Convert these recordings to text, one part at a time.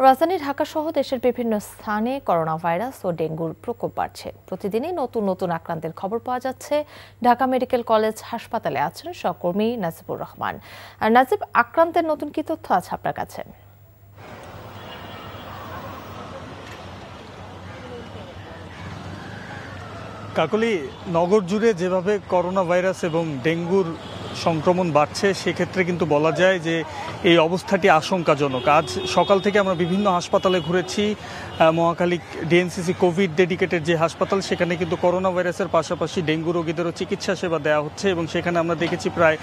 রাজধানী ঢাকা সহ দেশের বিভিন্ন স্থানে করোনা ভাইরাস ও ডেঙ্গুর প্রকোপ বাড়ছে। প্রতিদিনই নতুন নতুন আক্রান্তের খবর পাওয়া যাচ্ছে। ঢাকা মেডিকেল কলেজ হাসপাতালে আছেন সহকর্মী নাজিবুর রহমান। আর নাজিব, আক্রান্তের নতুন কি তথ্য আছে আপনার কাছে? কাকলি, নগর জুড়ে যেভাবে করোনা ভাইরাস এবং ডেঙ্গুর সংক্রমণ বাড়ছে সেক্ষেত্রে কিন্তু বলা যায় যে এই অবস্থাটি আশঙ্কাজনক। আজ সকাল থেকে আমরা বিভিন্ন হাসপাতালে ঘুরেছি। মহাখালী ডিএনসিসি কোভিড ডেডিকেটেড যে হাসপাতাল, সেখানে কিন্তু করোনা ভাইরাসের পাশাপাশি ডেঙ্গু রোগীদেরও চিকিৎসা সেবা দেওয়া হচ্ছে এবং সেখানে আমরা দেখেছি প্রায়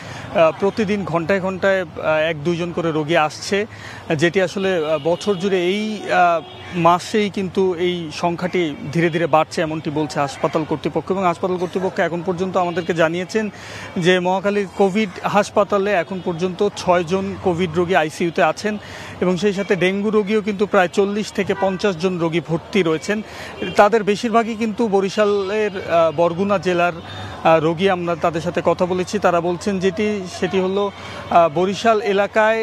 প্রতিদিন ঘন্টায় ঘন্টায় 1-2 জন করে রোগী আসছে, যেটি আসলে বছর জুড়ে এই মাসেই কিন্তু এই সংখ্যাটি ধীরে ধীরে বাড়ছে এমনটি বলছে হাসপাতাল কর্তৃপক্ষ। এবং হাসপাতাল কর্তৃপক্ষ এখন পর্যন্ত আমাদেরকে জানিয়েছেন যে মহাখালীর কোভিড হাসপাতালে এখন পর্যন্ত 6 জন কোভিড রোগী আইসিইউতে আছেন এবং সেই সাথে ডেঙ্গু রোগীও কিন্তু প্রায় 40 থেকে 50 জন রোগী ভর্তি রয়েছেন। তাদের বেশিরভাগই কিন্তু বরিশালের বরগুনা জেলার রোগী। আমরা তাদের সাথে কথা বলেছি, তারা বলছেন সেটি হলো বরিশাল এলাকায়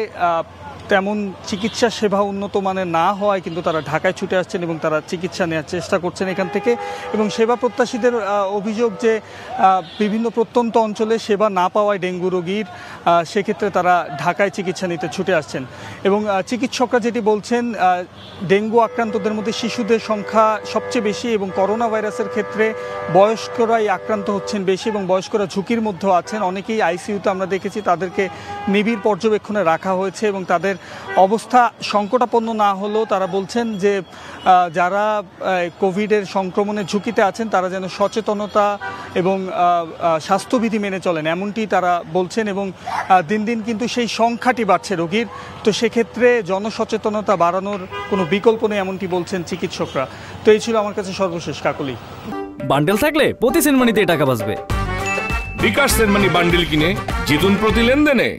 তেমন চিকিৎসা সেবা উন্নত মানের না হওয়ায় কিন্তু তারা ঢাকায় ছুটে আসছেন এবং তারা চিকিৎসা নেওয়ার চেষ্টা করছেন এখান থেকে। এবং সেবা প্রত্যাশীদের অভিযোগ যে বিভিন্ন প্রত্যন্ত অঞ্চলে সেবা না পাওয়ায় ডেঙ্গু রোগীর সেক্ষেত্রে তারা ঢাকায় চিকিৎসা নিতে ছুটে আসছেন। এবং চিকিৎসকরা যেটি বলছেন, ডেঙ্গু আক্রান্তদের মধ্যে শিশুদের সংখ্যা সবচেয়ে বেশি এবং করোনা ভাইরাসের ক্ষেত্রে বয়স্করাই আক্রান্ত হচ্ছেন বেশি এবং বয়স্করা ঝুঁকির মধ্যেও আছেন। অনেকেই আইসিইউতে আমরা দেখেছি তাদেরকে নিবিড় পর্যবেক্ষণে রাখা হয়েছে এবং তাদের অবস্থা সংকটাপন্ন না হলেও তারা বলছেন যে যারা কোভিডের সংক্রমণের ঝুঁকিতে আছেন তারা যেন সচেতনতা এবং স্বাস্থ্যবিধি মেনে চলেন, এমনটি তারা বলছেন। এবং দিন দিন কিন্তু সেই সংখ্যাটি বাড়ছে রোগীর, তো সেক্ষেত্রে জনসচেতনতা বাড়ানোর কোনো বিকল্প নেই এমনটি বলছেন চিকিৎসকরা। তো এই ছিল আমার কাছে সর্বশেষ। কাকলি, বান্ডেল থাকলে প্রতি সেনমানিতে টাকা বাঁচবে। বিকাশ সেনমানি বান্ডেল কিনে জিতুন প্রতি লেনদেনে।